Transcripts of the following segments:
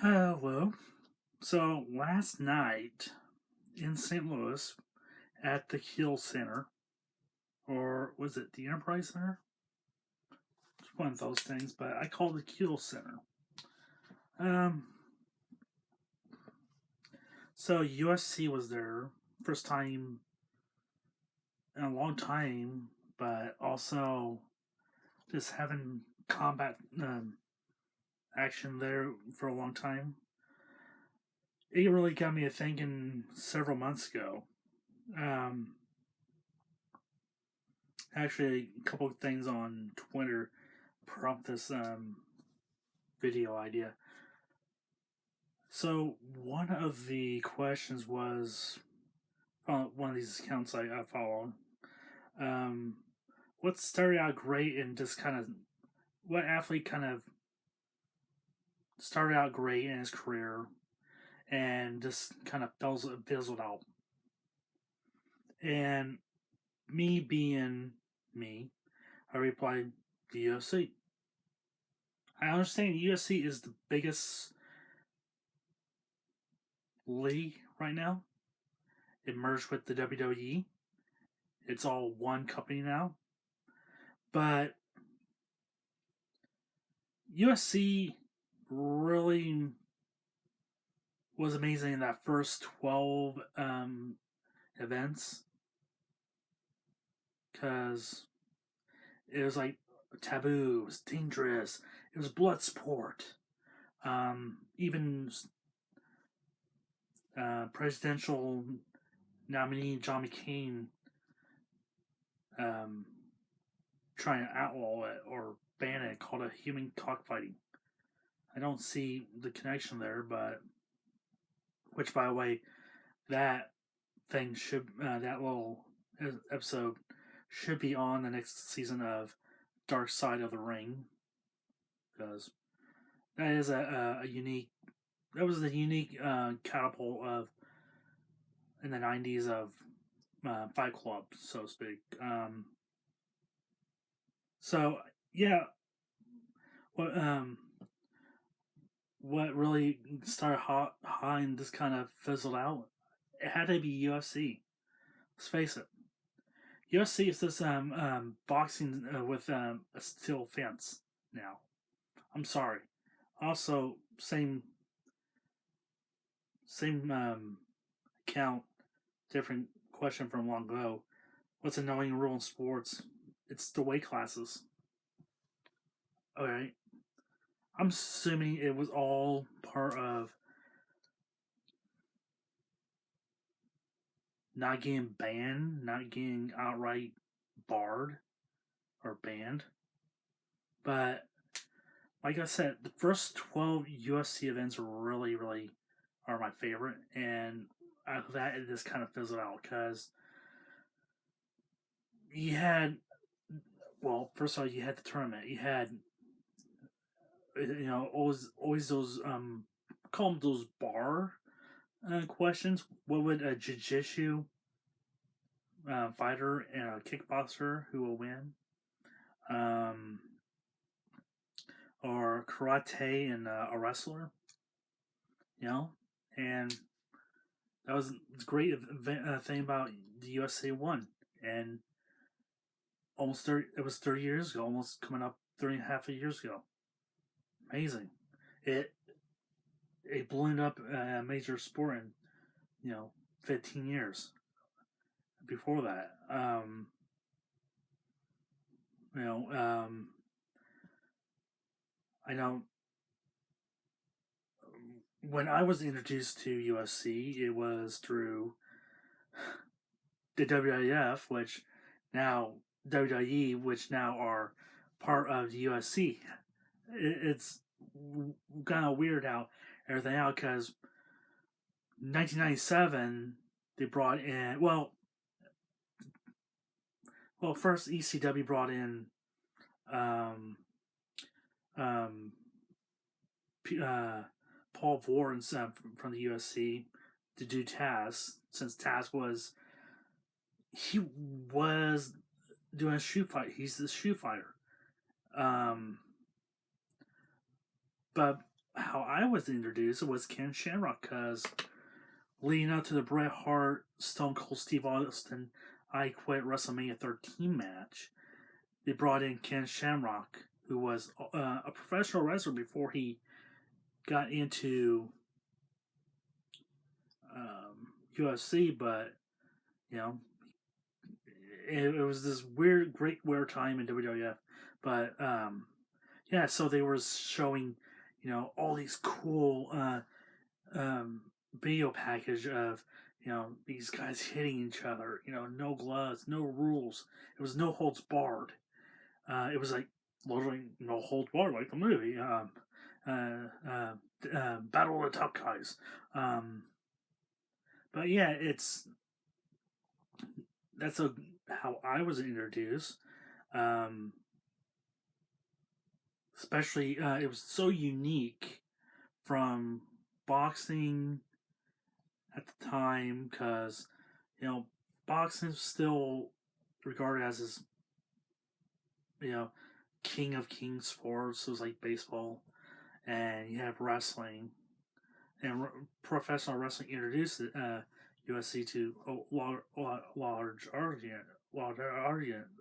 Hello. So last night in St. Louis at the Hill Center, or was it the Enterprise Center? It's one of those things, but I call it the Hill Center. Um, so USC was there, first time in a long time, but also just having combat action there for a long time. It really got me thinking several months ago. Um, Actually, a couple of things on Twitter prompt this video idea. So one of the questions was one of these accounts I follow. Um, what started out great and just kind of what athlete kind of started out great in his career and just kind of fizzled out. And me being me, I replied, the UFC. I understand UFC is the biggest league right now. It merged with the WWE. It's all one company now. But UFC really was amazing in that first 12 events because it was like taboo, it was dangerous, it was blood sport. Even presidential nominee John McCain um, trying to outlaw it or ban it, called it human cockfighting. I don't see the connection there, but which, by the way, that thing should that little episode should be on the next season of Dark Side of the Ring because that is a unique. That was the unique catapult of in the '90s of Fight Club, so to speak. So yeah, what what really started high and just kind of fizzled out? It had to be UFC. Let's face it. UFC is this boxing with a steel fence now. I'm sorry. Also, same account, different question from long ago. What's a knowing rule in sports? It's the weight classes. All right. I'm assuming it was all part of not getting banned, not getting outright barred or banned. But like I said, the first 12 UFC events really are my favorite, and after that, it just kind of fizzled out because you had, well, first of all, you had the tournament, you had, always those call them those bar questions. What would a jiu-jitsu fighter and a kickboxer who will win? Um, or karate and a wrestler, you know, and that was the great thing about the USA one, and almost 30. It was 30 years ago, almost coming up 30 and a half years ago. Amazing. It it ballooned up a major sport in 15 years before that. You know, I know when I was introduced to USC, it was through the WWF, which now WWE, which now are part of the USC. It's kind of weird how everything out because 1997 they brought in first ECW brought in um, um, Paul Vorens from the USC to do Taz since Taz was doing a shoe fight. He's the shoe fighter. Um, but how I was introduced was Ken Shamrock, because leading up to the Bret Hart, Stone Cold Steve Austin, I Quit WrestleMania 13 match, they brought in Ken Shamrock, who was a professional wrestler before he got into UFC, but you know, it was this great weird time in WWF. But yeah, so they were showing, all these cool video package of, these guys hitting each other, no gloves, no rules. It was no holds barred. It was like literally no holds barred, like the movie. Battle of the Tough Guys. But yeah, that's how I was introduced. Um, Especially, it was so unique from boxing at the time, because boxing is still regarded as this you know king of king sports. It was like baseball, and you have wrestling, and professional wrestling introduced USC to a large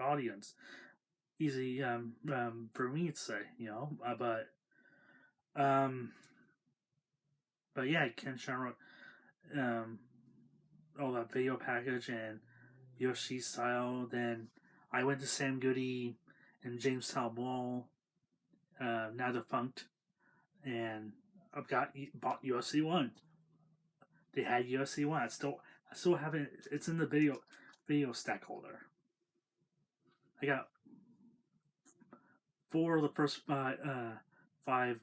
audience. Easy for me to say, um, but yeah, Ken Shamrock, um, all that video package and UFC style. Then I went to Sam Goody and James Talbot, now defunct, and bought UFC One. They had UFC One. I still haven't. It's in the video stack holder. I got four of the first five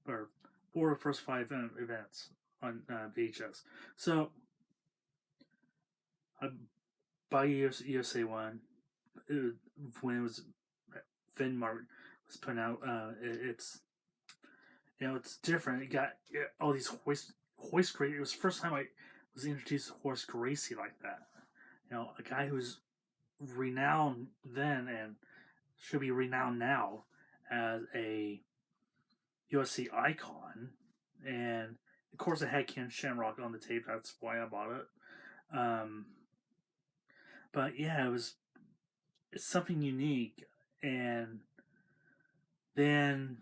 or four of the first five events on VHS. So I buy USA One when it was Finmark was putting out. It's different. It got all these hoist Gracie. It was the first time I was introduced to Horace Gracie like that. A guy who's renowned then and should be renowned now as a UFC icon. And of course, I had Ken Shamrock on the tape. That's why I bought it. But yeah, it's something unique. And then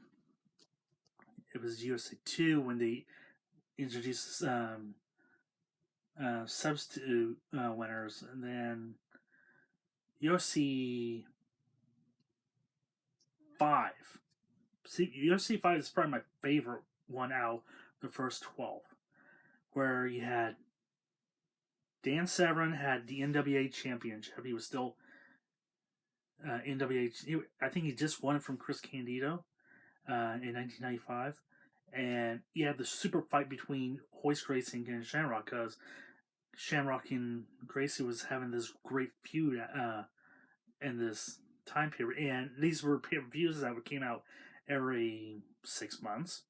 it was UFC 2 when they introduced substitute winners. And then UFC 5. See, UFC 5 is probably my favorite one out the first 12. Where you had Dan Severn had the NWA championship. He was still NWA. I think he just won it from Chris Candido in 1995. And you had the super fight between Hoist Gracie and Shamrock, because Shamrock and Gracie was having this great feud in this time period. And these were pay-per-views that came out every 6 months.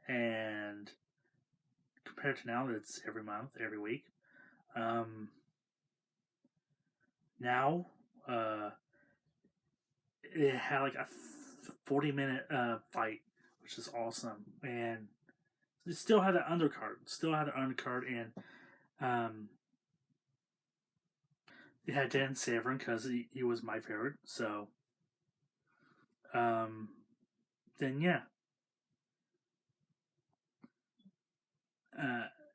And compared to now, it's every month, every week. Now, it had like a 40-minute fight, which is awesome. And it still had an undercard. And it had Dan Severn, because he was my favorite. So, then yeah.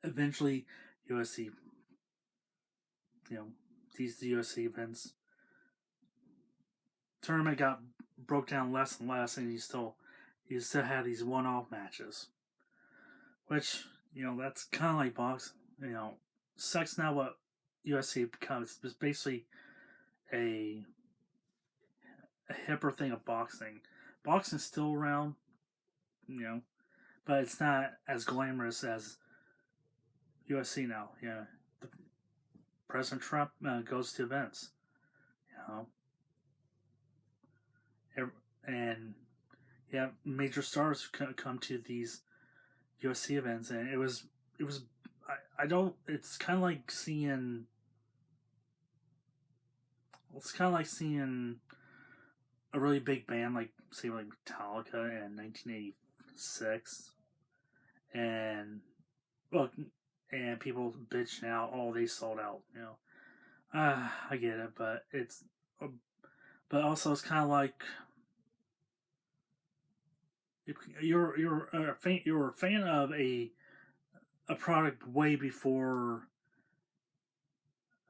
Eventually, USC, these USC events, tournament got broke down less and less, and you still had these one-off matches, which that's kind of like boxing. Sucks now what USC becomes. It's basically a hipper thing of boxing. Boxing's still around, but it's not as glamorous as USC now. Yeah, President Trump goes to events, and major stars come to these USC events, and it was. I don't. It's kind of like seeing. It's kind of like seeing a really big band, like say like Metallica in 1980 6, and look, and people bitching out, oh, they sold out. I get it, but but also it's kind of like you're a fan of a product way before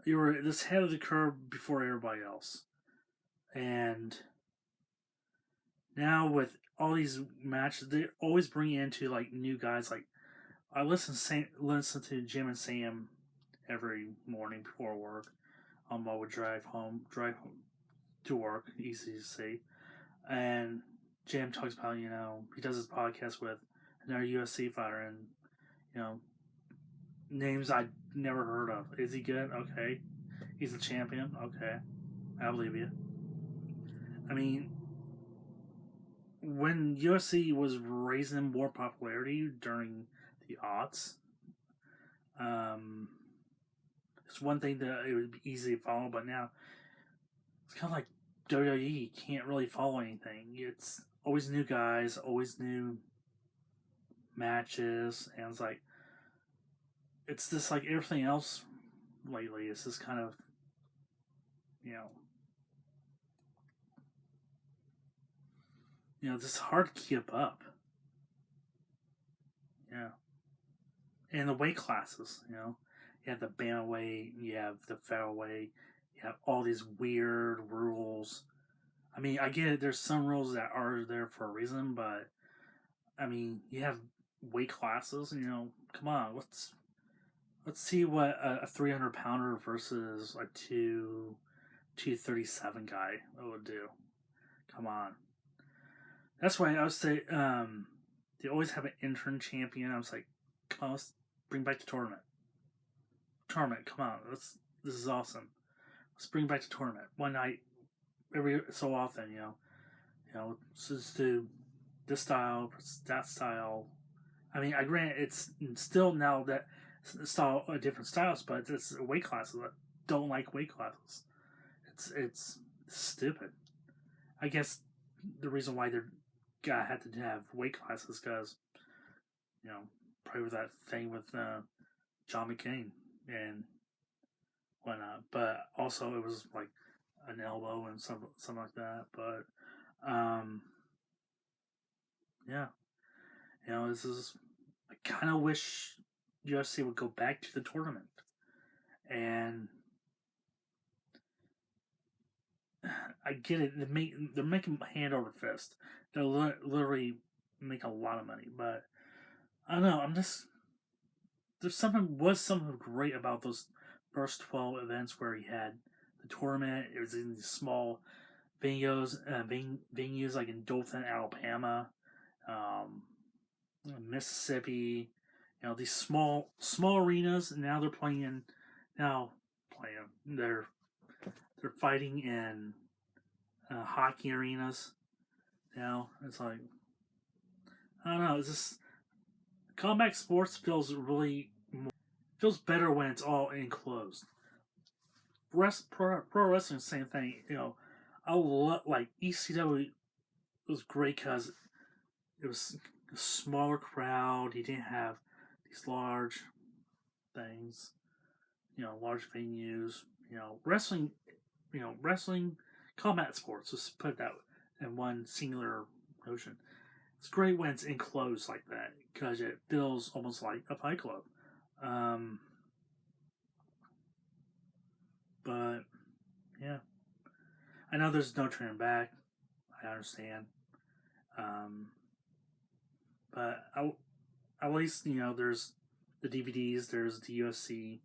you were this head of the curve before everybody else, and now with all these matches, they always bring into like new guys. Like I listen to Jim and Sam every morning before work. I would drive home to work, easy to see. And Jim talks about he does his podcast with another UFC fighter, and you know names I never heard of. Is he good? Okay. He's a champion. Okay, I believe you. I mean, when UFC was raising more popularity during the aughts, um, it's one thing that it would be easy to follow, but now it's kind of like WWE. You can't really follow anything. It's always new guys, always new matches, and it's just like everything else lately. It's just kind of you know just hard to keep up. Yeah, and the weight classes. You have the bantamweight, you have the featherweight, you have all these weird rules. I mean, I get it. There's some rules that are there for a reason, but I mean, you have weight classes. Come on, let's see what a 300 pounder versus a 237 guy would do. Come on. That's why I would say they always have an interim champion. I was like, come on, let's bring back the tournament. Tournament, come on, this is awesome. Let's bring back the tournament one night every so often. Let's just do this style versus that style. I mean, I grant it's still now that style different styles, but it's weight classes. I don't like weight classes. It's stupid. I guess the reason why they're had to have weight classes because probably with that thing with John McCain and whatnot, but also it was like an elbow and something like that. But yeah, this is I kind of wish UFC would go back to the tournament, and I get it. They're making hand over fist. They're literally making a lot of money, but I don't know. There's something great about those first 12 events where you had the tournament. It was in these small venues like in Dothan, Alabama, Mississippi. These small arenas. And now they're playing. They're fighting in hockey arenas. It's like I don't know. It's just combat sports feels better when it's all enclosed. Pro wrestling, same thing. I love like ECW was great because it was a smaller crowd. You didn't have these large things, large venues. Wrestling, wrestling, combat sports. Just put that in one singular notion. It's great when it's enclosed like that because it feels almost like a fight club. But yeah, I know there's no turning back. I understand. But at least there's the DVDs. There's the UFC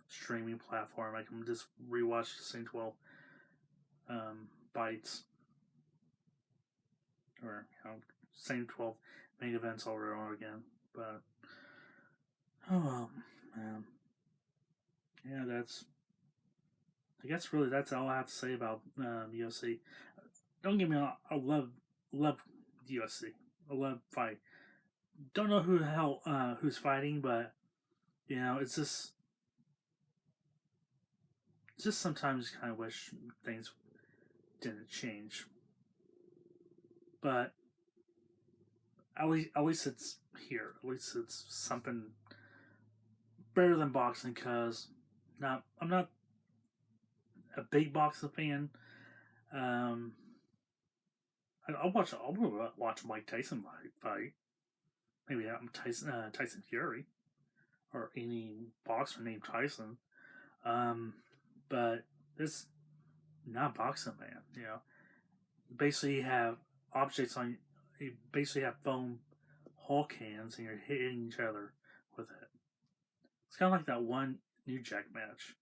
streaming platform. I can just rewatch the same 12 bites or same 12 main events over and over again. But oh well, man. Yeah, I guess really that's all I have to say about UFC. Don't get me wrong, I love the UFC. I love fight. Don't know who the hell who's fighting, but it's just sometimes kind of wish things didn't change. But At least it's here. At least it's something better than boxing. Cause not I'm not a big boxing fan. Um, I'll watch Mike Tyson fight. Maybe Tyson Fury or any boxer named Tyson. Um, but it's not boxing, man. Basically you have objects on. You basically have foam Hulk hands, and you're hitting each other with it. It's kind of like that one New Jack match.